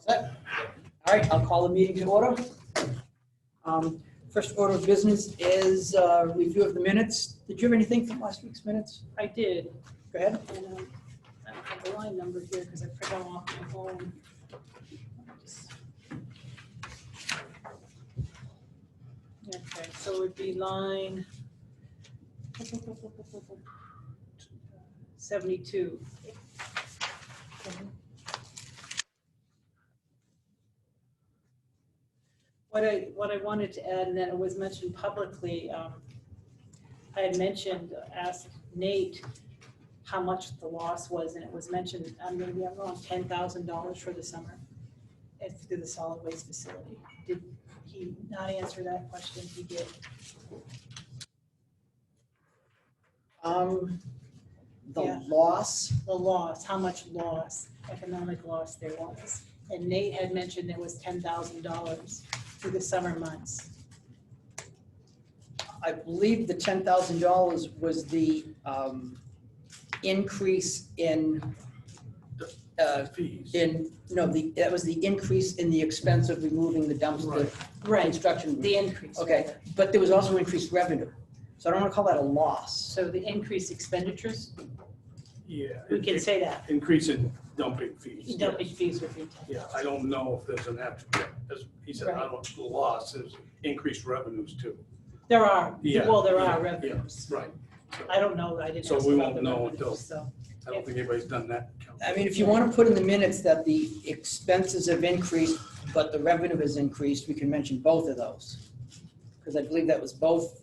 Set. All right, I'll call the meeting to order. First order of business is review of the minutes. Did you have anything from last week's minutes? I did, Go ahead. and I don't have the line number here because I printed them off my phone. Okay, so it would be line 72. What I wanted to add, and that it was mentioned publicly, I had mentioned, asked Nate how much the loss was, and it was mentioned, maybe I'm wrong, $10,000 for the summer through the solid waste facility. Did he not answer that question? He did. The Yeah. loss, The loss, how much loss, economic loss there was. And Nate had mentioned there was $10,000 through the summer months. I believe the $10,000 was the increase in, Fees. that was the increase in the expense of removing the dumpster construction. The increase. Okay, but there was also increased revenue. So I don't want to call that a loss. So the increased expenditures, Yeah. we can say that. Increase in dumping fees. Dumping fees would be 10. Yeah, I don't know if there's an actual, as he said, I don't know, loss, there's increased revenues too. There are, Yeah, well, there yeah, are revenues. Right. I don't know, I didn't. So ask we about won't the know revenues, until- so. I don't think anybody's done that. I mean, if you want to put in the minutes that the expenses have increased, but the revenue has increased, we can mention both of those. Because I believe that was both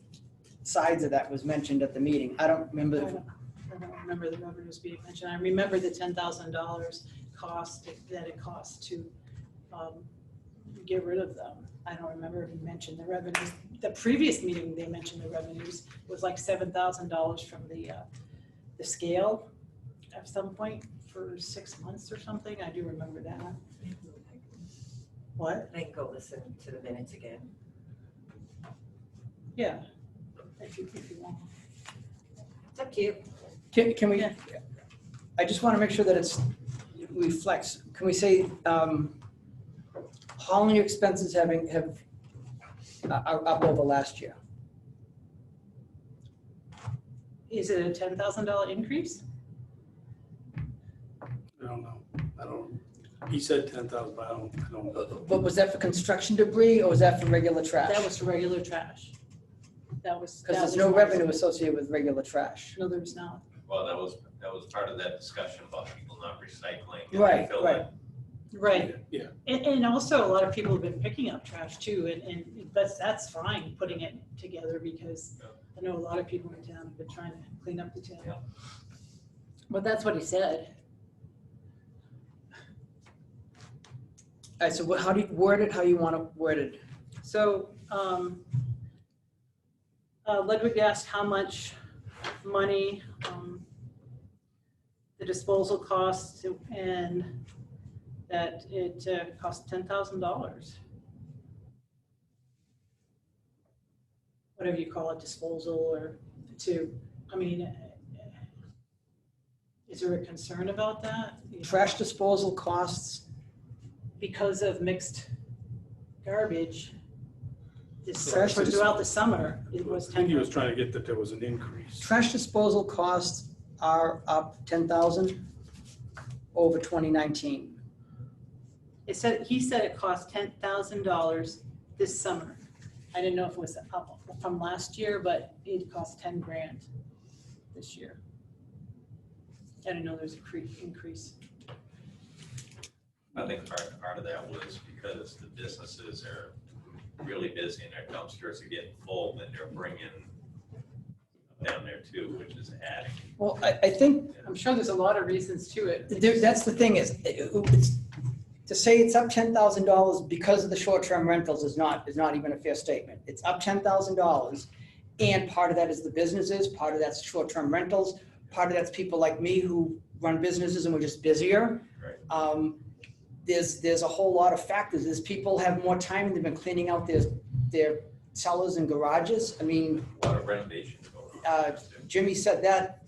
sides of that was mentioned at the meeting. I don't remember. I don't remember the revenues being mentioned. I remember the $10,000 cost that it cost to get rid of them. I don't remember if he mentioned the revenues. The previous meeting, they mentioned the revenues was like $7,000 from the scale at some point for 6 months or something. I do remember that. What? I can go listen to the minutes again. Yeah, if you want. It's up to you. Can we, Yeah. I just want to make sure that it reflects, can we say, hauling expenses are up over last year? Is it a $10,000 increase? I don't know. He said 10,000, but I don't know. But was that for construction debris or was that for regular trash? That was for regular trash. That was. Because there's no revenue associated with regular trash. No, there was not. Well, that was part of that discussion about people not recycling. and Right, fill right. it. Right. Yeah. And also a lot of people have been picking up trash too, and that's fine, putting it together, because I know a lot of people in town have been trying to clean up the town. Yeah. But that's what he said. All right, so how do you word it, how you want to word it? So Ludwig asked how much money the disposal costs, and that it costs $10,000. Whatever you call it, disposal, or is there a concern about that? Trash disposal costs, Because of mixed garbage, Trash throughout the summer, it was I think he was 10,000. trying to get that there was an increase. trash disposal costs are up 10,000 over 2019. He said it cost $10,000 this summer. I didn't know if it was up from last year, but it cost 10 grand this year. I didn't know there's a increase. I think part of that was because the businesses are really busy and their dumpsters are getting full, and they're bringing down there too, which is adding. Well, I think I'm sure there's a lot of reasons to it. that's the thing is, to say it's up $10,000 because of the short-term rentals is not even a fair statement. It's up $10,000, and part of that is the businesses, part of that's short-term rentals, part of that's people like me who run businesses and we're just busier. Right. There's a whole lot of factors. There's people have more time, they've been cleaning out their cellars and garages. I mean, A lot of renovations going on. Jimmy said that,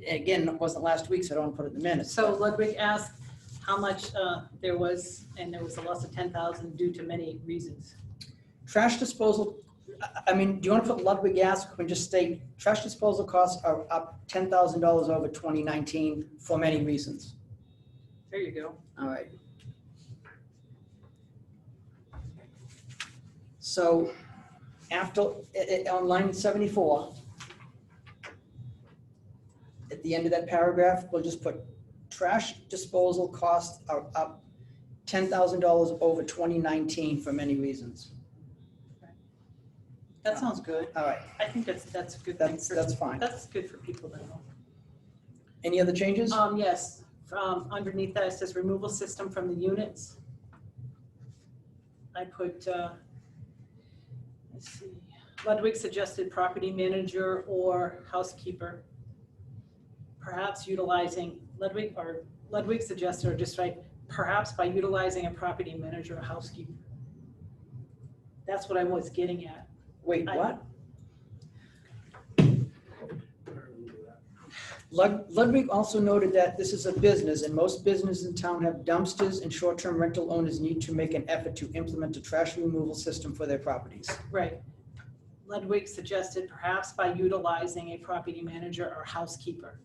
again, it wasn't last week, so I don't want to put it in the minutes. So Ludwig asked how much there was, and there was a loss of 10,000 due to many reasons. Trash disposal, I mean, do you want to put Ludwig Gas, can we just state, trash disposal costs are up $10,000 over 2019 for many reasons. There you go. All right. So after, on line 74, at the end of that paragraph, we'll just put trash disposal costs are up $10,000 over 2019 for many reasons. That sounds good. All right, I think that's a good thing. that's fine. That's good for people to know. Any other changes? Yes, underneath that, it says removal system from the units. I put, let's see, Ludwig suggested property manager or housekeeper. Perhaps utilizing, Ludwig suggested, or just write, perhaps by utilizing a property manager or housekeeper. That's what I was getting at. Wait, I- what? I remember that. Ludwig also noted that this is a business and most businesses in town have dumpsters and short-term rental owners need to make an effort to implement a trash removal system for their properties. Right. Ludwig suggested perhaps by utilizing a property manager or housekeeper.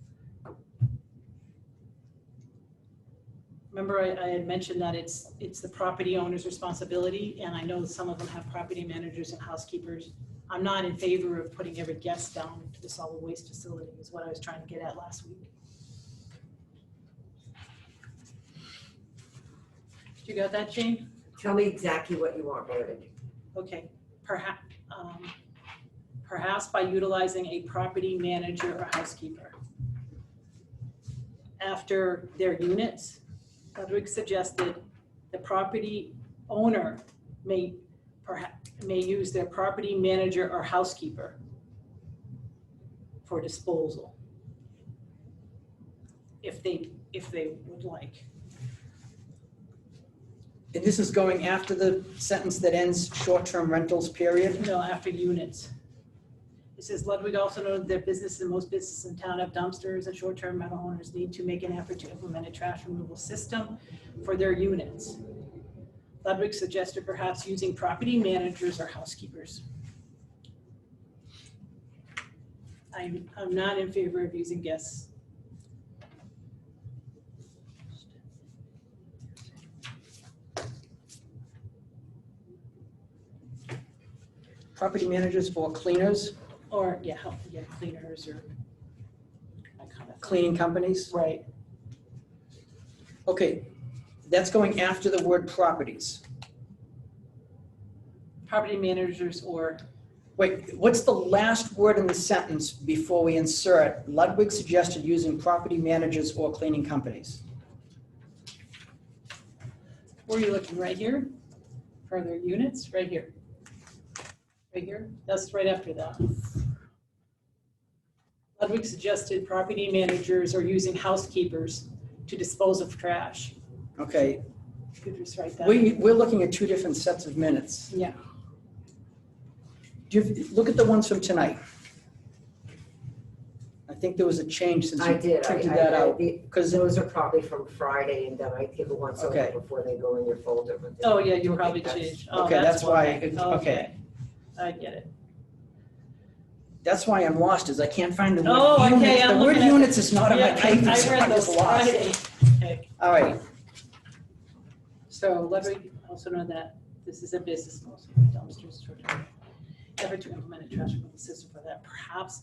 Remember, I had mentioned that it's the property owner's responsibility, and I know some of them have property managers and housekeepers. I'm not in favor of putting every guest down to the solid waste facility, is what I was trying to get at last week. You got that, Jane? Tell me exactly what you want worded. Okay, perhaps by utilizing a property manager or housekeeper. After their units, Ludwig suggested the property owner may use their property manager or housekeeper for disposal, if they would like. And this is going after the sentence that ends short-term rentals, period? No, after units. It says Ludwig also noted that businesses and most businesses in town have dumpsters and short-term rental owners need to make an effort to implement a trash removal system for their units. Ludwig suggested perhaps using property managers or housekeepers. I'm not in favor of using guests. Property managers or cleaners, Or, cleaners or that kind of thing. cleaning companies? Right. Okay, that's going after the word properties. Property managers or, Wait, what's the last word in the sentence before we insert Ludwig suggested using property managers or cleaning companies? where are you looking, right here? For their units, right here. Right here, that's right after that. Ludwig suggested property managers or using housekeepers to dispose of trash. Okay, You could just write that. we're looking at two different sets of minutes. Yeah, Look at the ones from tonight. I think there was a change since I you did, printed that out. Because those are probably from Friday, and then I take the ones over Okay. before they go in your folder. but oh yeah, you Okay, probably that's- changed. Oh, Okay, that's why okay. I get it. That's why I'm lost, is I can't find the word Oh, okay, units. I'm The word looking at- units is not on my Yeah, paper, I so read I'm those just lost. Friday. Okay. All right, So Ludwig also know that this is a business, mostly dumpsters, short-term. Effort to implement a trash removal system for that, perhaps.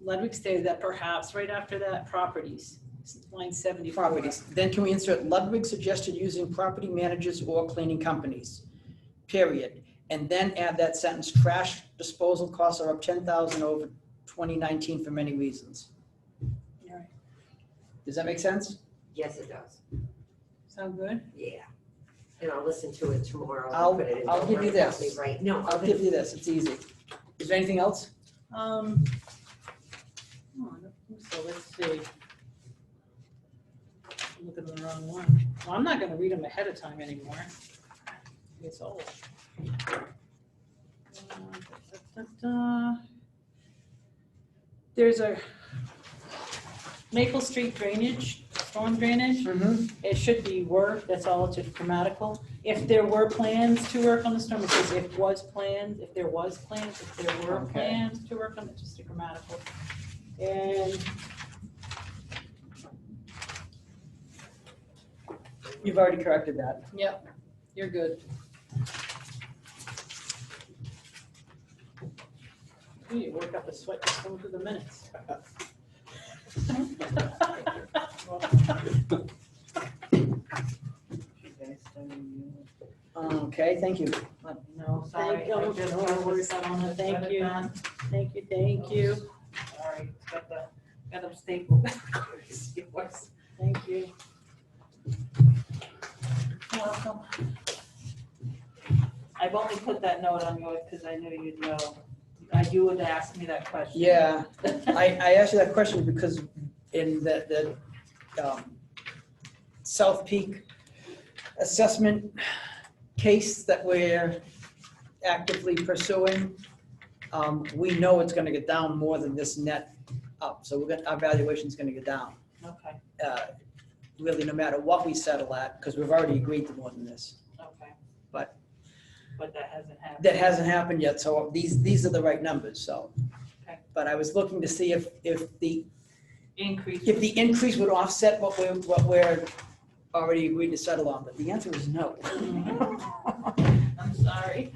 Ludwig stated that perhaps right after that, properties, line 74. properties. Then can we insert Ludwig suggested using property managers or cleaning companies, period. And then add that sentence, trash disposal costs are up 10,000 over 2019 for many reasons. All right. Does that make sense? Yes, it does. Sound good? Yeah. And I'll listen to it tomorrow. and I'll- put it in. I'll give you Don't worry, this. Right, no, I'll give you this, it's easy. Is there anything else? Oh, I don't think so, let's see. I'm looking at the wrong one. Well, I'm not gonna read them ahead of time anymore. It's old. There's a, Maple Street drainage, storm drainage, it should be were, that's all, it's just grammatical. If there were plans to work on the storm, it says if was planned, if there was plans, if there were Okay. plans to work on it, just a grammatical. And You've already corrected that. yep, you're good. You work up a sweat just going through the minutes. Okay, thank you. No, sorry. Thank you. I just No worries noticed. on it. Thank Got it you. done. Thank you, thank you, Sorry, got them stapled. thank you. Welcome. I've only put that note on yours because I knew you'd know. You would ask me that question. Yeah, I asked you that question because in the South Peak assessment case that we're actively pursuing, we know it's gonna get down more than this net up, so our valuation's gonna get down. Okay, Really, no matter what we settle at, because we've already agreed to more than this. okay. But- But that hasn't happened. That hasn't happened yet, so these are the right numbers, so. Okay. But I was looking to see if the Increase. increase would offset what we're already agreed to settle on, but the answer is no. I'm sorry.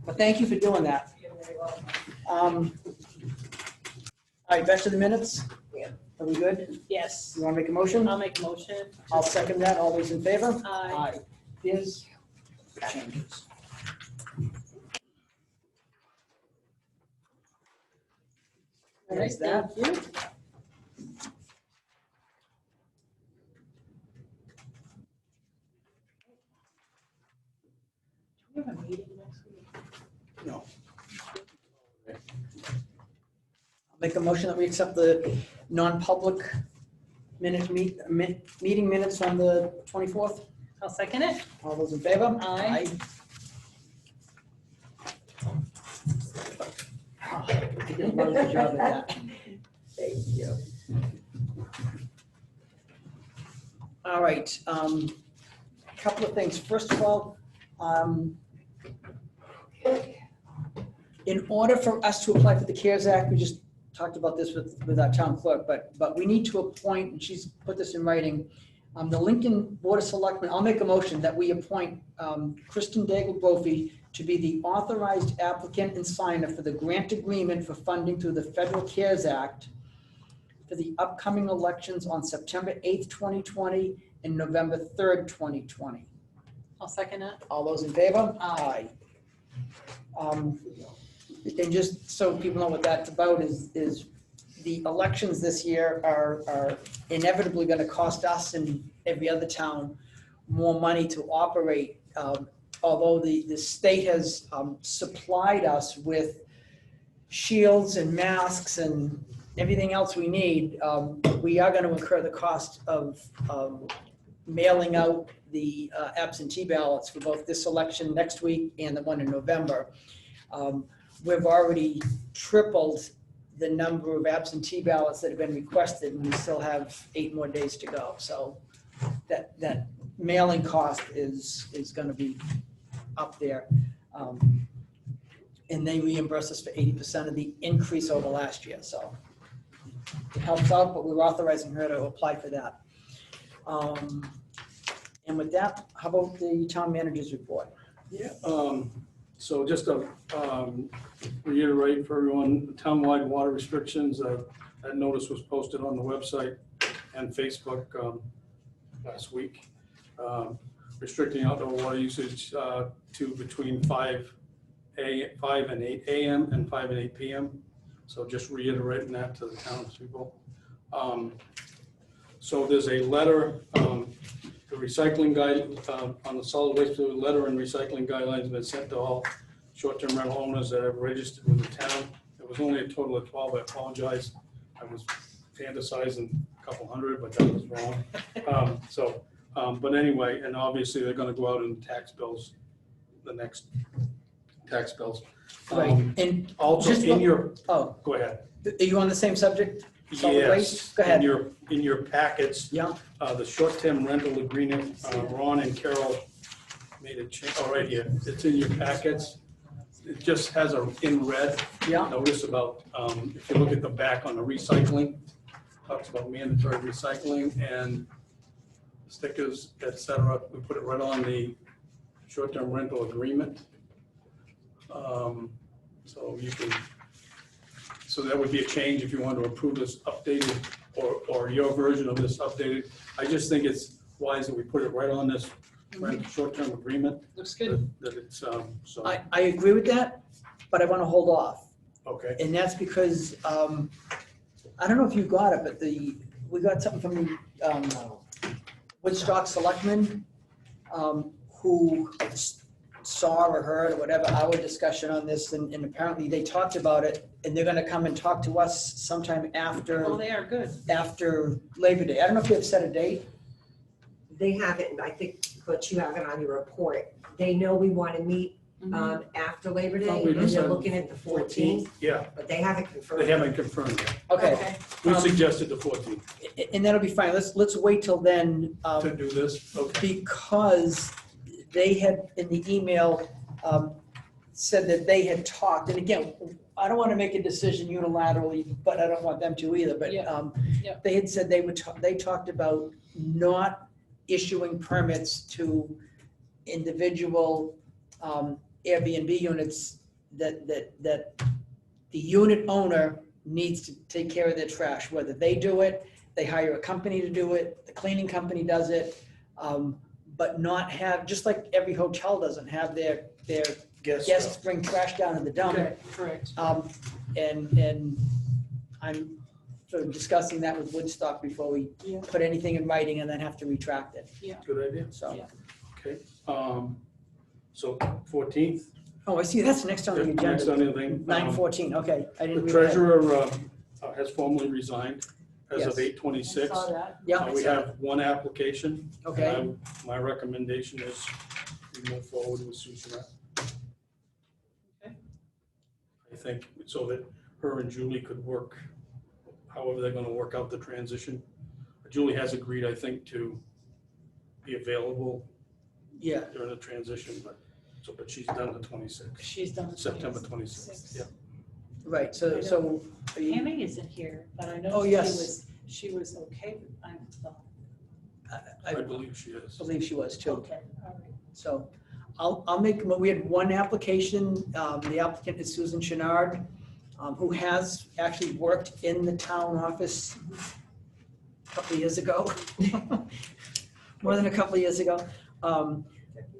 But thank you for doing that. You're very welcome. All right, back to the minutes? Yeah. Are we good? Yes, You want to make a motion? I'll make a motion. I'll second that. All those in favor? Aye. There's changes. All right, There's that. thank you. Do we have a meeting next week? No. I'll make a motion that we accept the non-public meeting minutes on the 24th. I'll second it. All those in favor? Aye. Oh, I did a really good job at that. Thank you. All right, couple of things. First of all, in order for us to apply for the CARES Act, we just talked about this with our town clerk, but we need to appoint, and she's put this in writing, the Lincoln Board of Selectmen, I'll make a motion that we appoint Kristen Daigle Brophy to be the authorized applicant and signer for the grant agreement for funding through the Federal CARES Act for the upcoming elections on September 8th, 2020 and November 3rd, 2020. I'll second it. All those in favor? Aye. And just so people know what that's about is the elections this year are inevitably gonna cost us and every other town more money to operate. Although the state has supplied us with shields and masks and everything else we need, we are gonna incur the cost of mailing out the absentee ballots for both this election next week and the one in November. We've already tripled the number of absentee ballots that have been requested, and we still have 8 more days to go. So that mailing cost is gonna be up there. And they reimburse us for 80% of the increase over last year, so it helps out, but we're authorizing her to apply for that. And with that, how about the town manager's report? Yeah, so just to reiterate for everyone, townwide water restrictions, that notice was posted on the website and Facebook last week. Restricting outdoor water usage to between 5 and 8 a.m. and 5 and 8 p.m. So just reiterating that to the townspeople. So there's a letter, the recycling guide, on the solid waste letter and recycling guidelines have been sent to all short-term rental owners that have registered with the town. It was only a total of 12, I apologize. I was fantasizing a couple hundred, but that was wrong. But anyway, and obviously they're gonna go out in tax bills, the next tax bills. Right, and Also just in look- your, oh, go ahead. are you on the same subject? solid waste? Go ahead. In your packets, Yeah, the short-term rental agreement, Ron and Carol made a change, oh, right here, it's in your packets. It just has in red, yeah, notice about, if you look at the back on the recycling, talks about mandatory recycling and stickers, et cetera. We put it right on the short-term rental agreement. So you can, so that would be a change if you want to approve this updated or your version of this updated. I just think it's wise that we put it right on this short-term agreement. Looks good. That it's, so, I agree with that, but I want to hold off. okay. And that's because, I don't know if you got it, but we got something from the Woodstock Selectmen, who saw or heard or whatever our discussion on this, and apparently they talked about it, and they're gonna come and talk to us sometime Oh, after they are good. Labor Day. I don't know if they've set a date. They have it, I think, but you have it on your report. They know we want to meet after Labor Day, Thought we and just they're said looking at the 14th, Yeah, but they haven't confirmed. they haven't confirmed yet. Okay, We Um, suggested the 14th and that'll be fine. Let's wait till then, to do this, okay. because they had, in the email, said that they had talked, and again, I don't want to make a decision unilaterally, but I don't want them to either, but Yeah, yeah. they had said they talked about not issuing permits to individual Airbnb units that the unit owner needs to take care of their trash, whether they do it, they hire a company to do it, the cleaning company does it, but not have, just like every hotel doesn't have their guests bring trash down to the dump. Correct. And I'm sort of discussing that with Woodstock before we Yeah. put anything in writing and then have to retract it, Good idea, so. Yeah. okay. So 14th, Oh, I see, that's next on the next agenda, on the thing. 9:14, okay, I didn't The read that. treasurer has formally resigned as Yes. of 8/26. I saw that. Yeah, We have one application. okay, And my recommendation is we move forward with Susan. Okay. I think so that her and Julie could work, however they're gonna work out the transition. Julie has agreed, I think, to be available yeah, during the transition, but she's done the 26th, She's done. September 26th, yeah. right, so are you- Tammy isn't here, but I know Oh, yes. she was okay with, I thought. I believe she is. believe she was too. Okay, all right. So I'll make, we had one application, the applicant is Susan Chenard, who has actually worked in the town office a couple of years ago, more than a couple of years ago.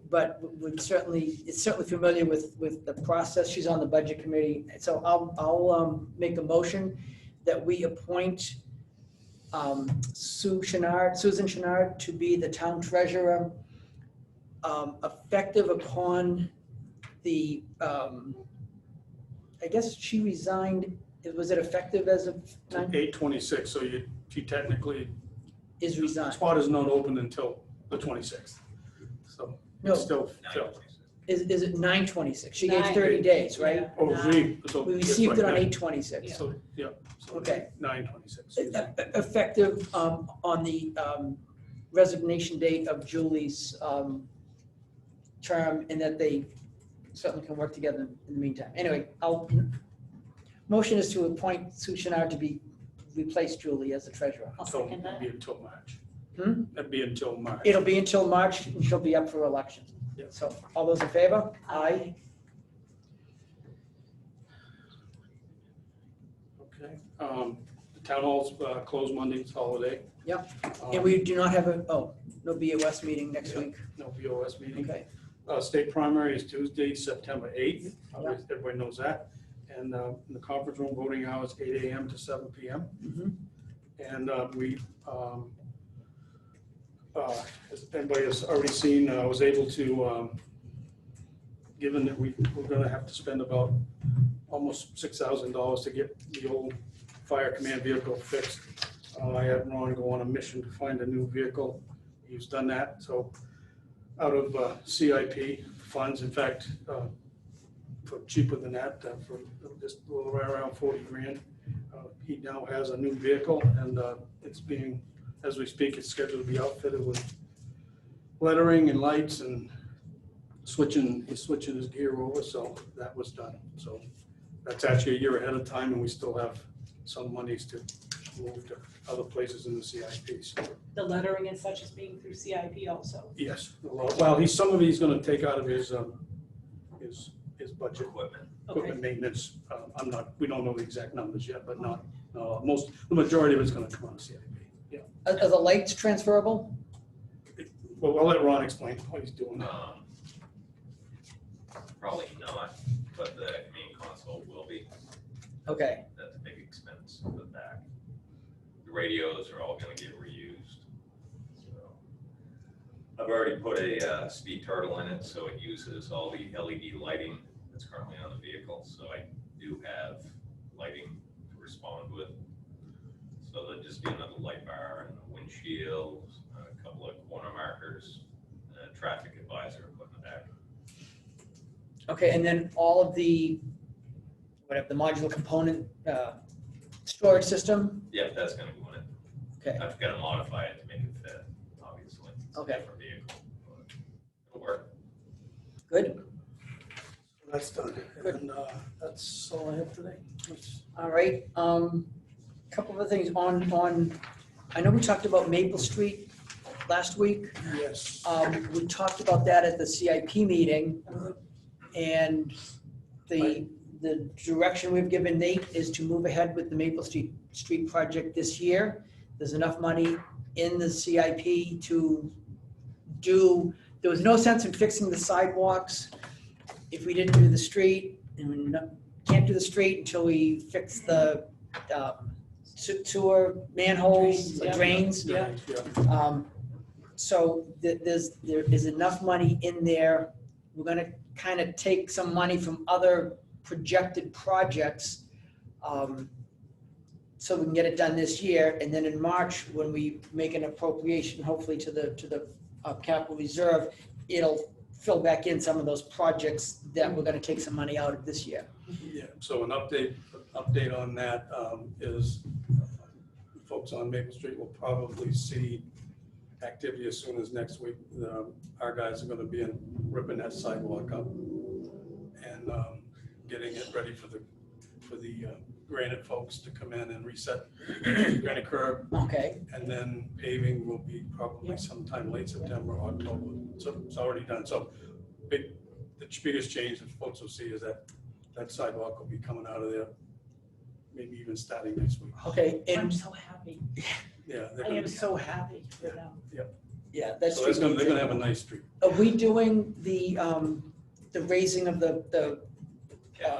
But is certainly familiar with the process. She's on the budget committee. So I'll make a motion that we appoint Susan Chenard to be the town treasurer, effective upon the, I guess she resigned, was it effective as of 8/26, so she technically, is resigned? spot is not open until the 26th. So No, it's still, 9/26. is it 9/26? She gave Nine. 30 days, right? Yeah, oh, nine. so. We that's received it right, on nine. 8/26. So, yeah. So Okay. 9/26. Effective on the resignation date of Julie's term, and that they certainly can work together in the meantime. Anyway, motion is to appoint Sue Chenard to replace Julie as the treasurer. I'll So second it'd that. be until March. Hmm? That'd be until March. It'll be until March, and she'll be up for election. Yeah. So all those in favor? Aye. Okay. The town hall's closed Monday, it's holiday. Yep. Um, And we do not have no BOS meeting next Yeah. week. No BOS meeting. Okay, State primary is Tuesday, September 8th. Yeah. Everybody knows that. And in the conference room, voting hours 8 a.m. to 7 p.m. Mhm. And as everybody has already seen, I was able to, given that we're gonna have to spend about almost $6,000 to get the old fire command vehicle fixed. I had Ron go on a mission to find a new vehicle. He's done that, so out of CIP funds, in fact, for cheaper than that, for just a little right around 40 grand, He now has a new vehicle, and it's being, as we speak, it's scheduled to be outfitted with lettering and lights and he's switching his gear over, so that was done. So that's actually a year ahead of time, and we still have some monies to move to other places in the CIP. So, The lettering and such is being through CIP also. yes, well, some of he's gonna take out of his budget. Equipment maintenance, we don't know the exact numbers yet, but not, the majority of it's gonna come out of CIP. Yeah. Are the lights transferable? Well, I'll let Ron explain what he's doing. Probably not, but the main console will be. Okay, That's a big expense for the back. The radios are all gonna get reused. So I've already put a speed turtle in it, so it uses all the LED lighting that's currently on the vehicle. So I do have lighting to respond with. So there'll just be another light bar and a windshield, a couple of corner markers, and a traffic advisor put in the back. okay, and then all of the, whatever, the modular component, storage system? Yeah, that's gonna go in it. Okay, I've got to modify it to make it fit, obviously. It's a Okay. different vehicle, but it'll work. good, That's done, and that's all I have today. all right. Couple of things on, I know we talked about Maple Street last week. Yes. We talked about that at the CIP meeting, and the direction we've given Nate is to move ahead with the Maple Street project this year. There's enough money in the CIP to do, there was no sense in fixing the sidewalks if we didn't do the street, and we can't do the street until we fix the sewer manholes, the drains. Yeah. So there is enough money in there. We're gonna kind of take some money from other projected projects, so we can get it done this year. And then in March, when we make an appropriation, hopefully to the capital reserve, it'll fill back in some of those projects that we're gonna take some money out of this year. Yeah, so an update on that is folks on Maple Street will probably see activity as soon as next week. Our guys are gonna be ripping that sidewalk up and getting it ready for the granite folks to come in and reset granite curb. Okay, And then paving will be probably sometime late September, October. So it's already done. So the biggest change that folks will see is that sidewalk will be coming out of there, maybe even starting next week. okay, I'm and, so happy. Yeah. they're I gonna am be- so happy for them. yeah, that's. So they're gonna have a nice street. Are we doing the raising of the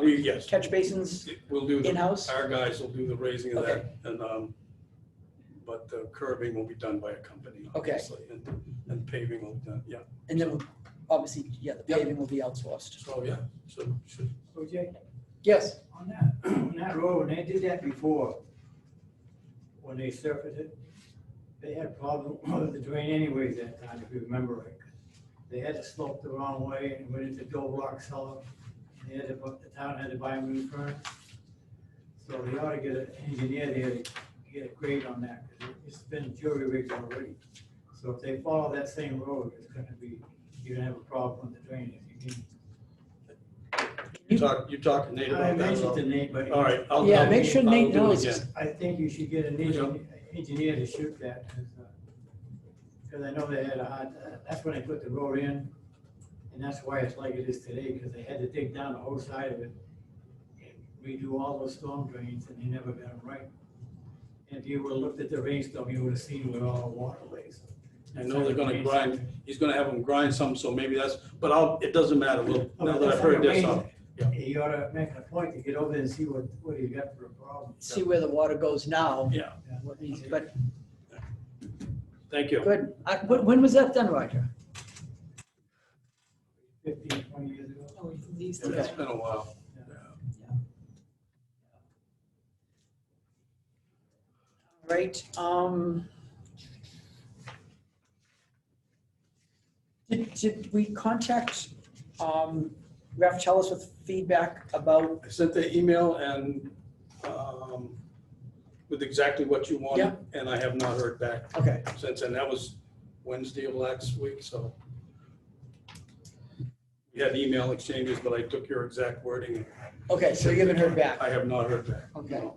Yes, catch basins we'll do, in-house? our guys will do the raising of Okay. that, and, but the curbing will be done by a company, Okay. obviously, and paving will be done, yeah. And then, obviously, yeah, the Yep. paving will be outsourced. So, yeah, so, should, OJ, Yes, on that road, when they did that before, when they surfaced it, they had a problem with the drain anyways that time, if you remember right. They had to slope the wrong way and went into Joe Rock cellar. The town had to buy a new furnace. So they ought to get an engineer there to get a grade on that, because it's been jury rigged already. So if they follow that same road, it's gonna be, you're gonna have a problem with the drainage. you talk to Nate I about that. mentioned to Nate, but. All right. Yeah, make sure Nate I'll do it knows. again. I think you should get an engineer to shoot that, because I know they had a hard, that's when they put the road in, and that's why it's like it is today, because they had to dig down the whole side of it and redo all those storm drains, and they never got them right. And if you would've looked at the rainstorm, you would've seen where all the water lays. I know they're gonna grind, he's gonna have them grind some, so maybe that's, but it doesn't matter, now that I've heard this, You ought to make a point to get over there and see what you got for a problem. see where the water goes now. Yeah. What needs- But, thank you. good. When was that done, Roger? 15, 20 years ago. Oh, these It's days. been a while. Right, did we contact, Raf Tellis with feedback about, I sent the email and, with exactly what you wanted, and I have not heard back Okay, since, and that was Wednesday of last week, so. We had email exchanges, but I took your exact wording. okay, so you haven't heard back. I have not heard back. Okay. No.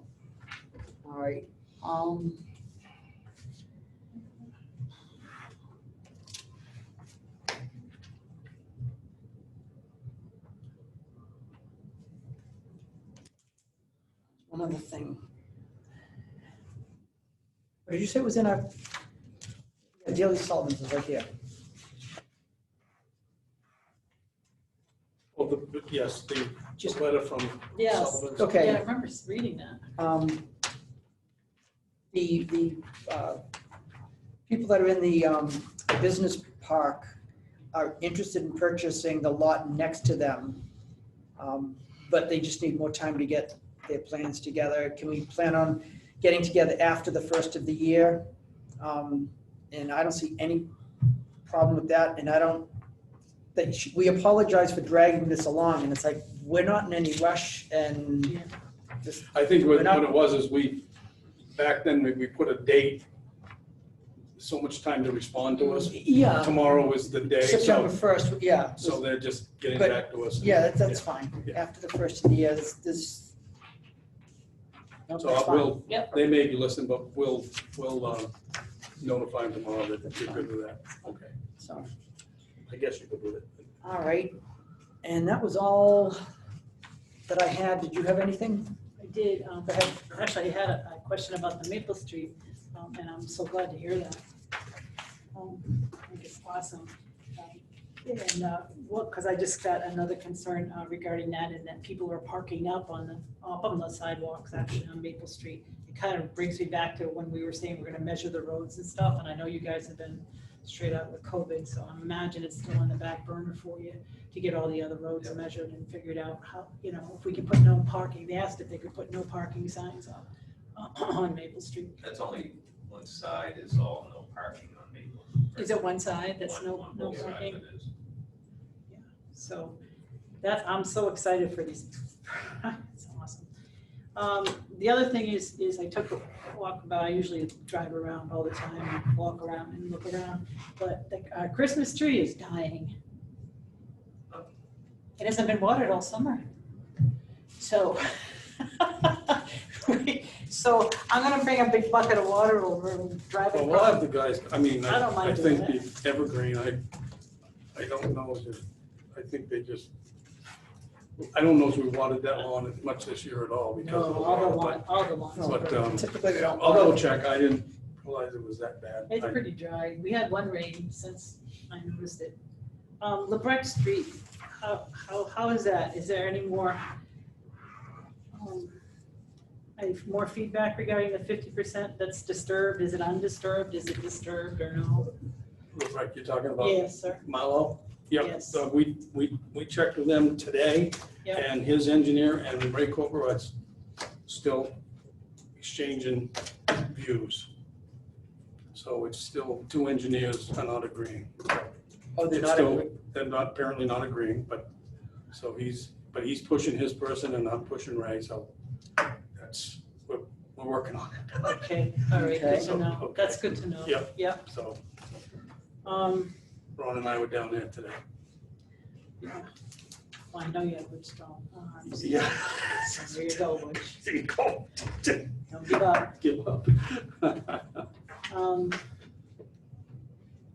All right. One other thing. What did you say was in our, yeah, Daily Sullivan's is right here. Well, yes, the Just- letter from Yes. Sullivan's. Okay. Yeah, I remember reading that. The people that are in the business park are interested in purchasing the lot next to them. But they just need more time to get their plans together. Can we plan on getting together after the first of the year? And I don't see any problem with that, and I don't, we apologize for dragging this along, and it's like, we're not in any rush, and Yeah. just, I think We're what not- it was is back then, we put a date, so much time to respond to us. yeah. Tomorrow is the day, September so, 1st, yeah. so they're just getting But- back to us. Yeah, that's fine. Yeah. After the first of the year, this. No, So that's I fine. will, Yep. they may be listening, but we'll notify them tomorrow that you're good with that. Okay, So, I guess you're good with it. all right. And that was all that I had. Did you have anything? I did, Go ahead. actually, I had a question about the Maple Street, and I'm so glad to hear that. I think it's awesome. And because I just got another concern regarding that, and that people are parking up on the sidewalks, actually, on Maple Street. It kind of brings me back to when we were saying we're gonna measure the roads and stuff, and I know you guys have been straight out with COVID, so I imagine it's still on the back burner for you to get all the other roads measured and figured out how, if we can put no parking. They asked if they could put no parking signs up on Maple Street. That's only one side is all no parking on Maple. Is it one side that's no One side parking? that is. So I'm so excited for these. It's awesome. The other thing is I took a walk about, I usually drive around all the time, and walk around and look around, but the Christmas tree is dying. It hasn't been watered all summer. So, so I'm gonna bring a big bucket of water over and drive it Well, we'll have across. the guys, I mean, I don't I mind think doing the evergreen, I don't know, I think they just, I don't know if we watered that lawn as much this year at all because No, of the all the water, all the lawns. but, Typically, we don't. I'll double check, I didn't realize it was that bad. It's pretty dry. We had one rain since I noticed it. LeBrec Street, how is that? Is there any more, more feedback regarding the 50% that's disturbed? Is it undisturbed? Is it disturbed or no? Right, you're talking about Yes, sir. Marlowe? Yep, Yes. so we checked with them today, Yep. and his engineer and Ray Corporat's still exchanging views. So it's still, two engineers are not agreeing. Oh, they're It's not, still- They're not, apparently not agreeing, but, so he's pushing his person and I'm pushing Ray, so that's, we're working on it. Okay, all right, good to know. Okay. That's good to know. Yep. Yep. So Um, Ron and I were down there today. yeah. Well, I know you have good strong arms. Yeah. So there you go, Butch. There you go. Don't give up. Give up. Let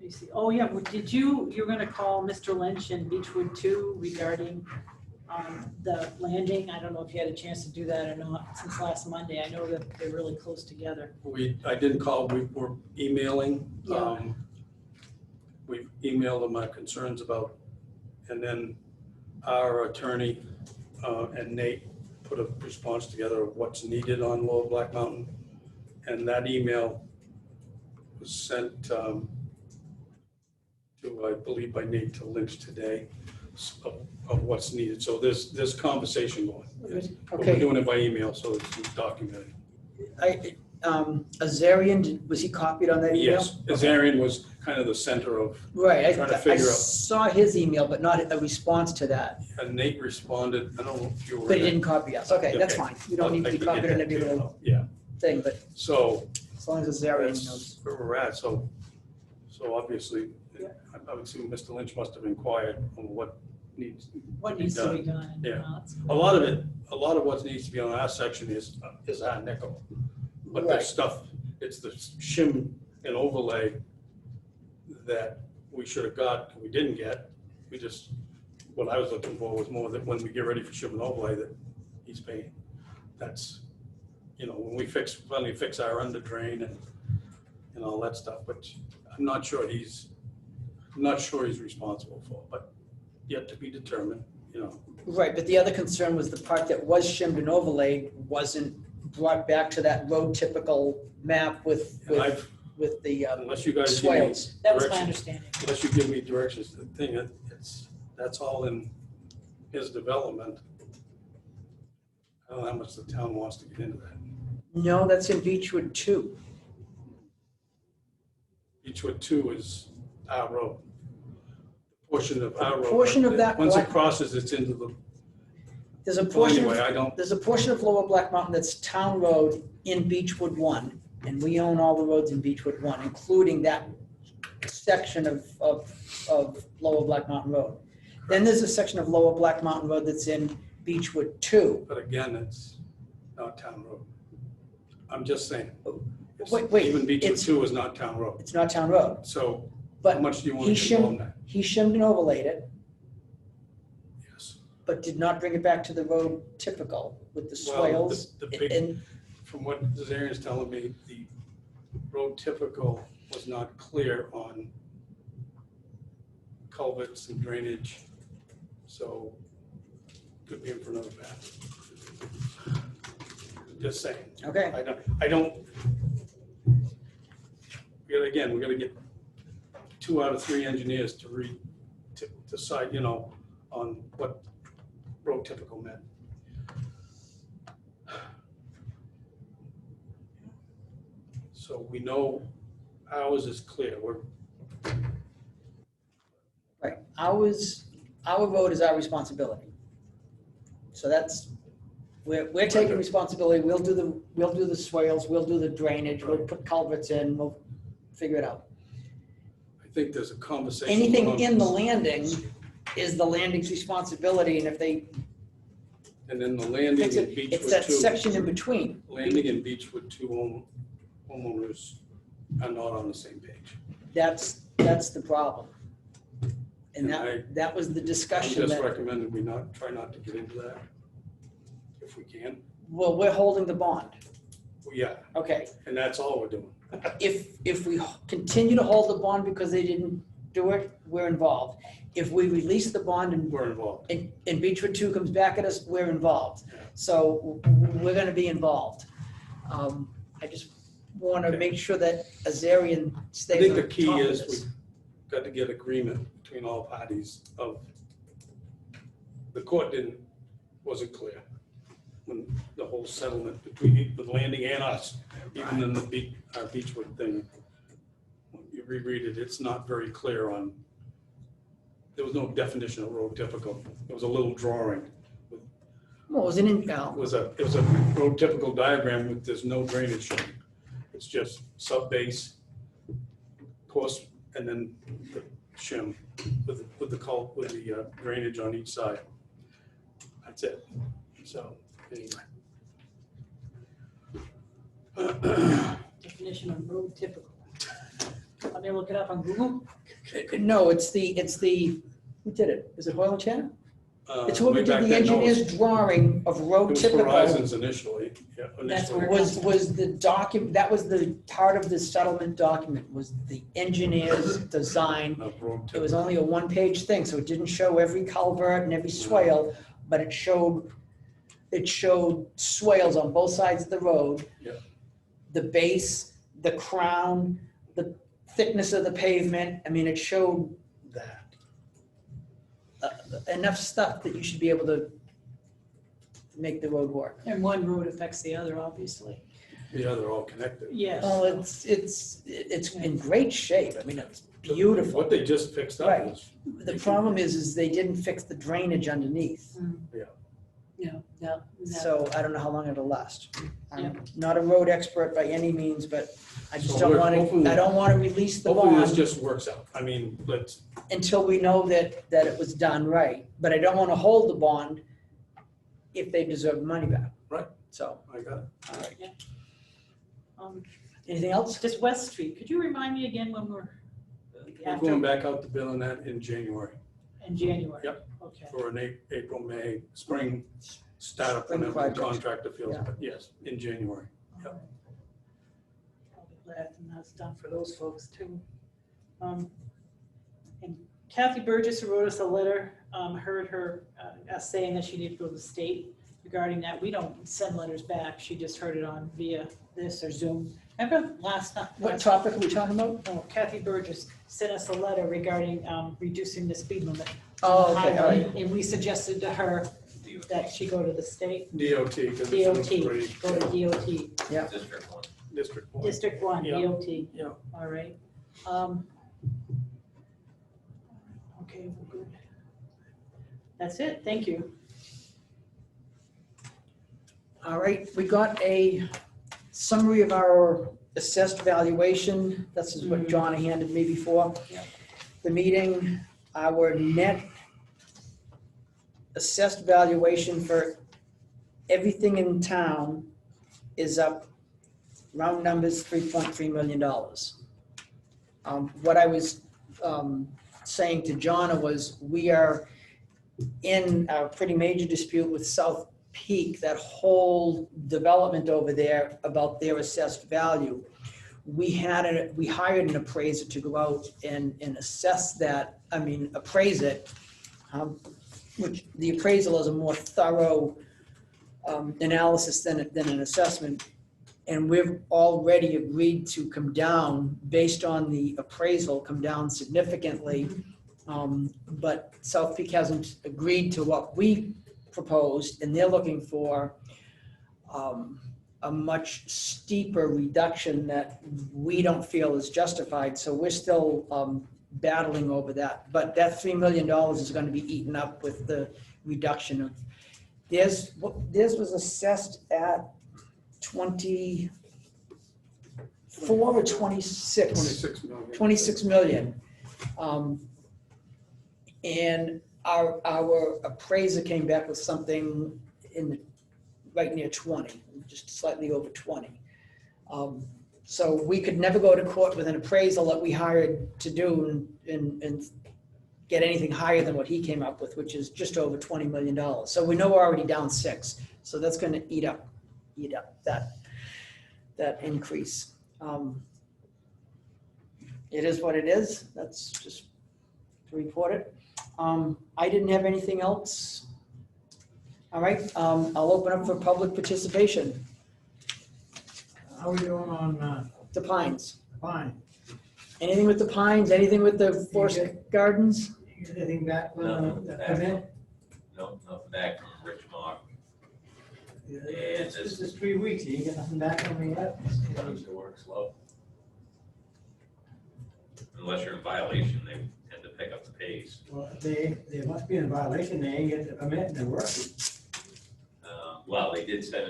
me see, oh yeah, did you're gonna call Mr. Lynch and Beechwood too regarding the landing? I don't know if you had a chance to do that or not since last Monday. I know that they're really close together. I didn't call, we were emailing. Yeah. We've emailed them our concerns about, and then our attorney and Nate put a response together of what's needed on Lower Black Mountain. And that email was sent to, I believe by Nate to Lynch today of what's needed. So there's conversation going. But we're okay. doing it by email, so it's documented. Azarian, was he copied on that email? Yes, Azarian was kind of the center of, Right, Trying to I figure out. saw his email, but not a response to that, and Nate responded, I don't know if you were. but he there. didn't copy us. Okay, that's Okay. fine. You don't need to be I can copied get on that every to you. little. Yeah, thing, but So as long as it's area that's knows. where we're at, so obviously, I would assume Mr. Lynch must have inquired on what needs. What be needs to done. be done? Yeah. That's- A lot of what needs to be on our section is our nickel. But Right. there's stuff, it's the shim and overlay that we should have got, and we didn't get. We just, what I was looking for was more that when we get ready for shim and overlay that he's paying. That's, when we finally fix our under drain and all that stuff, which I'm not sure he's responsible for, but yet to be determined, Right, but the other concern was the part that was shimmed and overlaid wasn't brought back to that road typical map with the unless you guys give me swales. That was my directions, understanding. unless you give me directions, the thing, that's all in his development. I don't know how much the town wants to get into that. No, that's in Beechwood too. Beechwood 2 is our road. Portion of our road. Portion of that Once it black- crosses, it's into the, There's a well, portion, anyway, I don't, there's a portion of Lower Black Mountain that's town road in Beechwood 1, and we own all the roads in Beechwood 1, including that section of Lower Black Mountain Road. Then there's a section of Lower Black Mountain Road that's in Beechwood 2. but again, it's not town road. I'm just saying. It's- Wait, Even Beechwood it's- 2 is not town road. It's not town road, So how but much do you want he to get involved in shimmed, that? he shimmed and overlaid it, Yes. but did not bring it back to the road typical with the Well, swales. the big- And From what Zarian's telling me, the road typical was not clear on culverts and drainage, so could be in for another bath. Just saying. Okay, I don't. We gotta get 2 out of 3 engineers to decide, on what road typical meant. So we know ours is clear. right. Our road is our responsibility. So we're taking responsibility. We'll do the swales, we'll do the drainage, we'll put culverts in, we'll figure it out. I think there's a conversation. Anything among- in the landing is the landing's responsibility, and if they And then the landing fix in it, Beechwood it's that 2. section in between. Landing in Beechwood 2 homeowners are not on the same page. That's the problem. And that was the I'm discussion just that, recommending we try not to get into that if we can. well, we're holding the bond. Well, yeah, Okay, and that's all we're doing. if we continue to hold the bond because they didn't do it, we're involved. If we release the bond We're involved. and Beechwood 2 comes back at us, we're involved. Yeah. So we're gonna be involved. I just wanna Okay. make sure that Azarian I stays think on the key top of is this. we've got to get agreement between all parties of, the court wasn't clear when the whole settlement between the landing and us, even in our Beechwood thing. When you reread it, it's not very clear on, there was no definition of road typical. It was a little drawing. Well, it was an It was a road typical diagram with, there's no drainage showing. It's just sub-base, course, and then the shim with the drainage on each side. That's it. So, anyway. Definition of road typical. Let me look it up on Google. No, it's the, who did it? Is it Hoyle and Chan? It's whoever way did back the then, no, engineer's drawing of It road was typical. Horizons initially, yeah, That's initially. where- Was the document, that was the part of the settlement document, was the engineer's design. Of road It was typical. only a one-page thing, so it didn't show every culvert and every swale, but it showed swales on both sides of the road. Yeah. The base, the crown, the thickness of the pavement, I mean, it showed That. enough stuff that you should be able to make the road work. And one road affects the other, obviously. Yeah, they're all connected. Yes. Oh, it's in great shape, I mean, it's beautiful. What they just fixed up Right. was, The problem is they didn't fix the drainage underneath. No, so I don't know how long it'll last. Yeah. I'm not a road expert by any means, but I just So don't we're- want hopefully- to, I don't want to release the Hopefully this bond just works out. I mean, let's, until we know that it was done right. But I don't want to hold the bond if they deserve money back. Right. So, I got it. all right. Um, Anything else? Just West Street, could you remind me again when we're We're going back out to bidding that in January in January? Yep. Okay. for an April, May, spring startup, Spring whenever the project. contractor feels, Yeah. but yes, in January. Yep. I'll be glad when that's done for those folks too. And Kathy Burgess, who wrote us a letter, heard her us saying that she needed to go to the state regarding that. We don't send letters back. She just heard it on via this or Zoom. Remember last time? What topic are we talking about? Oh, Kathy Burgess sent us a letter regarding reducing the speed limit. Oh, okay, all right. And we suggested to her that she go to the state, DOT, because it's DOT, in three. go to DOT, District one. District one. District 1, Yeah. DOT. Yeah. All right. Okay, we're good. That's it, thank you. All right, we got a summary of our assessed valuation. This is what John handed me before Yep. the meeting. Our net assessed valuation for everything in town is up, round numbers, $3.3 million. What I was saying to Jonna was, we are in a pretty major dispute with South Peak, that whole development over there, about their assessed value. We hired an appraiser to go out and assess that, appraise it, which the appraisal is a more thorough analysis than an assessment. And we've already agreed to come down, based on the appraisal, come down significantly. But South Peak hasn't agreed to what we proposed, and they're looking for a much steeper reduction that we don't feel is justified. So we're still battling over that. But that $3 million is going to be eaten up with the reduction of, theirs was assessed at 24 or 26? 26 million. 26 million. And our appraiser came back with something right near 20, just slightly over 20. So we could never go to court with an appraisal that we hired to do and get anything higher than what he came up with, which is just over $20 million. So we know we're already down 6. So that's going to eat up that increase. It is what it is. That's just to report it. I didn't have anything else. All right, I'll open up for public participation. How are we doing on, The Pines. fine? Anything with the Pines, anything with the Forest Gardens? You get anything back from Nothing the back. permit? No, nothing back from Rich Mock. This is 3 weeks, you get nothing back from me yet? Comes to work slow. Unless you're in violation, they tend to pick up the pace. Well, they must be in violation, they ain't get the permit and they're working. Well, he did send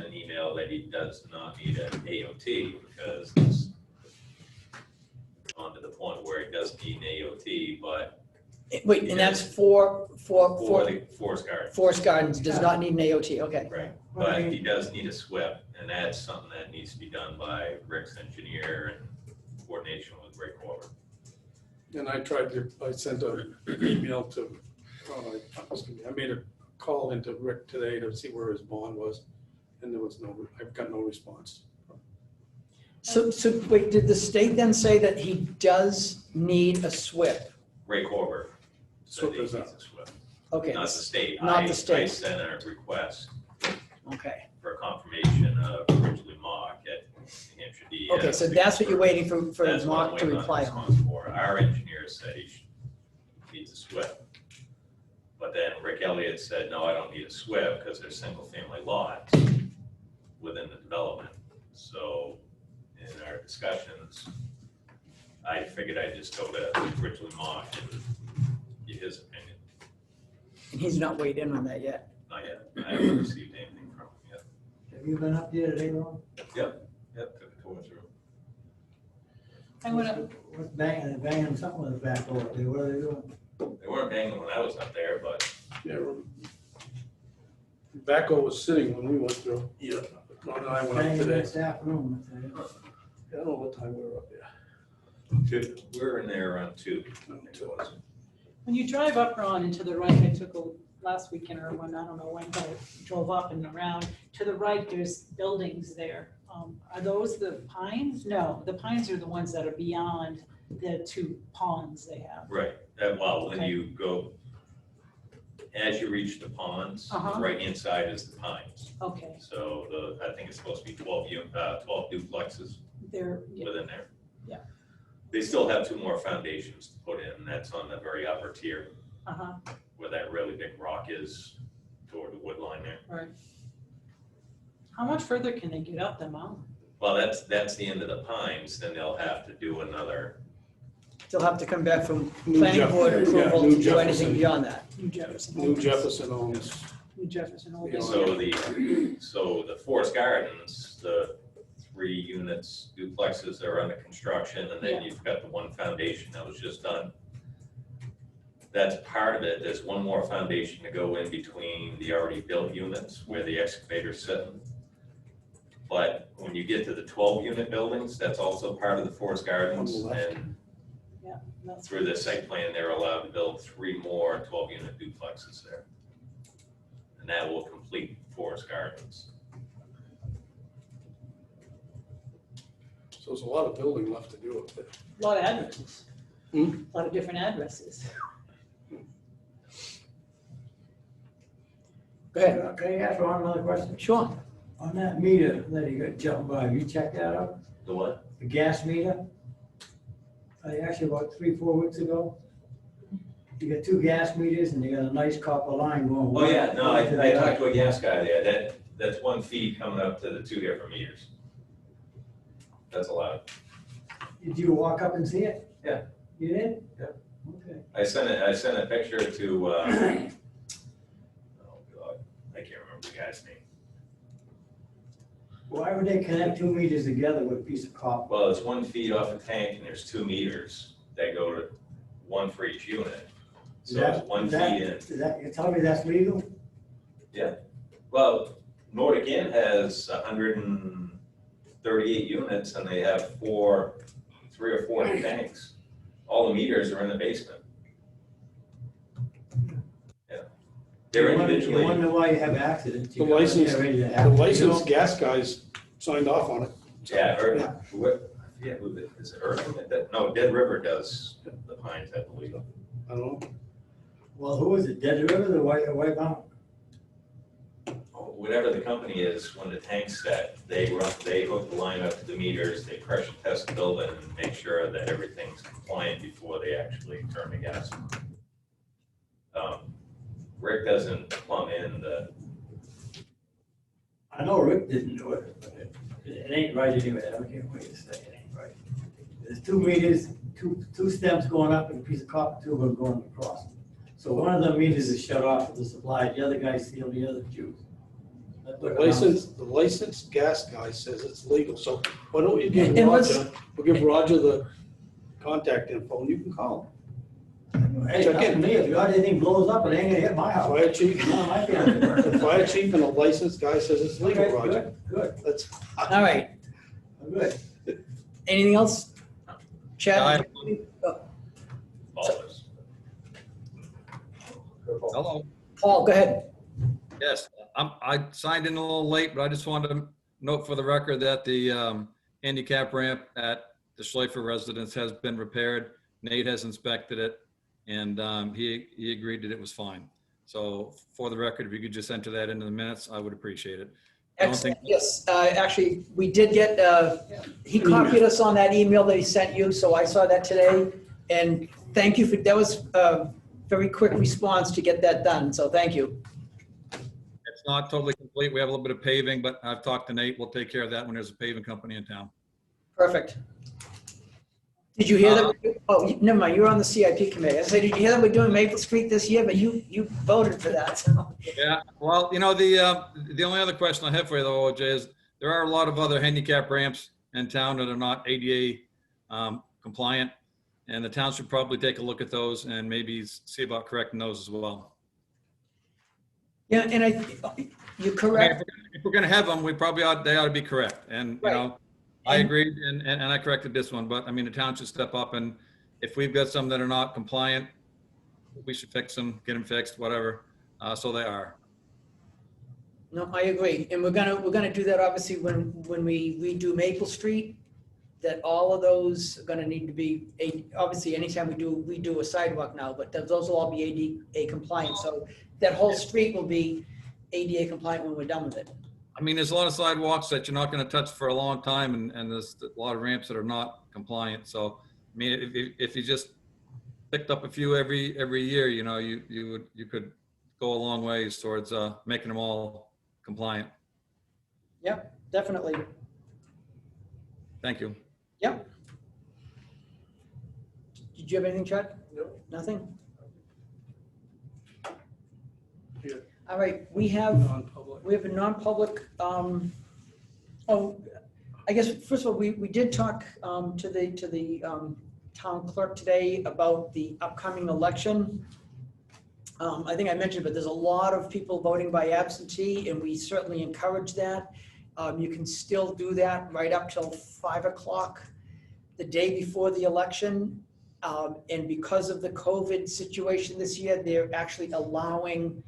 an email that he does not need an AOT because it's on to the point where he does need an AOT, but Wait, and that's for for the Forest Guard. Forest Gardens, does not need an AOT, okay. Right, but he does need a SWIP, and that's something that needs to be done by Rick's engineer in coordination with Rick Corbett. And I sent an email to, I made a call into Rick today to see where his bond was, and I've got no response. So wait, did the state then say that he does need a SWIP? Ray Corbett said he SWIP needs is a up. SWIP, Okay, not the state. not the I state. sent a request okay. for confirmation of Ridgely Mock at New Hampshire DES. Okay, so that's what you're waiting for That's what I'm Mark to waiting on reply a on. response for. Our engineer said needs a SWIP. But then Rick Elliott said, no, I don't need a SWIP because they're single-family lots within the development. So in our discussions, I figured I'd just go to Ridgely Mock and get his opinion. And he's not weighed in on that yet. Not yet. I haven't received anything from them yet. Have you been up there today, Ron? Yep, took a tour through. I went up, What's banging something with the backhoe up there, what are they doing? They weren't banging when I was up there, but Yeah. Backhoe was sitting when we went through. Yeah. Ron and I went up Banging today. this afternoon, I tell you. I don't know what time we were up there. we were in there around 2. I think it was. when you drive up, Ron, and to the right, I took last weekend or when, I don't know when, but I drove up and around. To the right, there's buildings there. Are those the pines? No, the pines are the ones that are beyond the 2 ponds they have. Right, well, when Okay. you go, as you reach the ponds, Uh-huh. right inside is the pines. Okay, So I think it's supposed to be 12 duplexes they're, yeah, within there. Yeah. They still have 2 more foundations to put in, that's on the very upper tier uh-huh, where that really big rock is toward the wood line there. right. How much further can they get up the mountain? Well, that's the end of the pines, then they'll have to do another, They'll have to come back from New planning Jeff- board yeah, approval New to do Jefferson. anything beyond that. New Jefferson. New Jefferson owns. New Jefferson. Old Yeah. Building. so the Forest Gardens, the 3 units, duplexes are under construction, and then Yeah. you've got the 1 foundation that was just done. That's part of it, there's 1 more foundation to go in between the already built units where the excavator's sitting. But when you get to the 12-unit buildings, that's also part of the Forest Gardens, On the left. and That's through the site plan, they're allowed to build 3 more 12-unit duplexes there. And that will complete Forest Gardens. So there's a lot of building left to do up there. a lot of addresses. Hmm? A lot of different addresses. Go ahead. Can I ask Ron another question? Sure. On that meter that you got jumping by, you checked that out? The what? The gas meter? Actually about 3-4 weeks ago. You got 2 gas meters and you got a nice copper line going. Oh, yeah, no, I to the other. talked to a gas guy there, that's 1 feed coming up to the 2 different meters. That's allowed. Did you walk up and see it? Yeah. You did? Yeah. Okay. I sent a picture to, oh God, I can't remember the guy's name. Why would they connect 2 meters together with a piece of copper? Well, it's 1 feed off a tank and there's 2 meters that go to 1 for each unit. So it's 1 feed in. Is that, you telling me that's legal? Well, Nordic Inn has 138 units and they have 3 or 4 tanks. All the meters are in the basement. Yeah. They're You individually, wonder why you have accidents. You The go in license- there ready to The have- licensed gas guys signed off on it. yeah, I forget who is it Irving? No, Dead River does the Pines, I believe. I don't know. Well, who is it? Dead River or White Mountain? Whatever the company is, when the tank's set, they hook the line up to the meters, they pressure test the building and make sure that everything's compliant before they actually turn the gas on. Rick doesn't plumb in the, I know Rick didn't do it, but it ain't right anyway. I don't care what you say, it ain't right. There's 2 meters, two stems going up and a piece of copper tube going across. So one of the meters is shut off for the supply, the other guy's sealed, the other fuse. The licensed gas guy says it's legal, so why don't you give And let's- Roger, we'll give Roger the contact info and you can call Hey, Check check in. me, if anything blows up, it ain't gonna hit my him. house. Fire chief, None of my family members. the fire chief and a licensed guy says it's legal, Okay, Roger. Good, That's, All right. good. Anything else? Chad? all this. Hello. Paul, go ahead. Yes, I signed in a little late, but I just wanted to note for the record that the handicap ramp at the Schleifer residence has been repaired. Nate has inspected it, and he agreed that it was fine. So for the record, if you could just enter that into the minutes, I would appreciate it. I don't think- Excellent. Yes, actually, we did get, he copied us on that email that he sent you, so I saw that today. And thank you that was a very quick response to get that done, so thank you. It's not totally complete. We have a little bit of paving, but I've talked to Nate. We'll take care of that when there's a paving company in town. Perfect. Did you hear that? Never mind, you were on the CIP committee. I said, did you hear that we're doing Maple Street this year? But you voted for that, so. Yeah, well, the only other question I have for you though, OJ, is there are a lot of other handicap ramps in town that are not ADA compliant. And the town should probably take a look at those and maybe see about correcting those as well. Yeah, and you're I mean, correct. if we're gonna have them, they ought to be correct. And, Right. I And- agreed and I corrected this one, but I mean, the town should step up, and if we've got some that are not compliant, we should fix them, get them fixed, whatever, so they are. No, I agree. And we're gonna do that obviously when we redo Maple Street, that all of those are gonna need to be, obviously anytime we do a sidewalk now, but those will all be ADA compliant. So that whole street will be ADA compliant when we're done with it. I mean, there's a lot of sidewalks that you're not gonna touch for a long time, and there's a lot of ramps that are not compliant. So, I mean, if you just picked up a few every year, you could go a long ways towards making them all compliant. Yep, definitely. Thank you. Yep. Did you have anything, Chad? No. Nothing? Yeah. All right, we have Non-public. a non-public, I guess, first of all, we did talk to the town clerk today about the upcoming election. I think I mentioned, but there's a lot of people voting by absentee, and we certainly encourage that. You can still do that right up till 5 o'clock the day before the election. And because of the COVID situation this year, they're actually allowing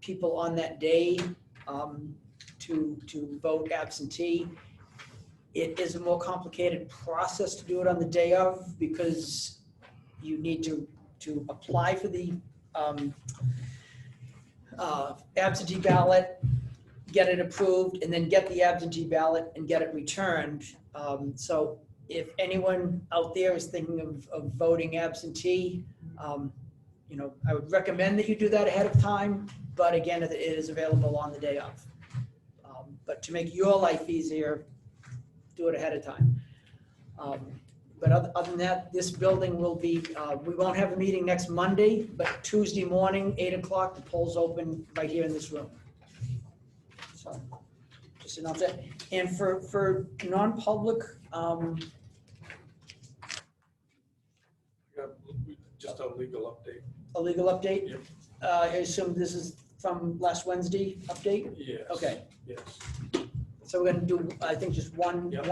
people on that day to vote absentee. It is a more complicated process to do it on the day of, because you need to apply for the absentee ballot, get it approved, and then get the absentee ballot and get it returned. So if anyone out there is thinking of voting absentee, I would recommend that you do that ahead of time, but again, it is available on the day of. But to make your life easier, do it ahead of time. But other than that, this building will be, we won't have a meeting next Monday, but Tuesday morning, 8 o'clock, the polls open right here in this room. So, just announce that. And for non-public, Just a legal update. a legal update? Yep. I assume this is from last Wednesday update? Yes. Okay. Yes. So we're gonna do, I think, just one Yep.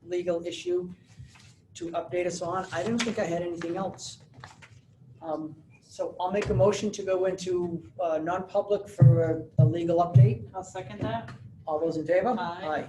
legal issue to update us on. I don't think I had anything else. So I'll make a motion to go into non-public for a legal update. I'll second that. All those in favor? Aye. Aye.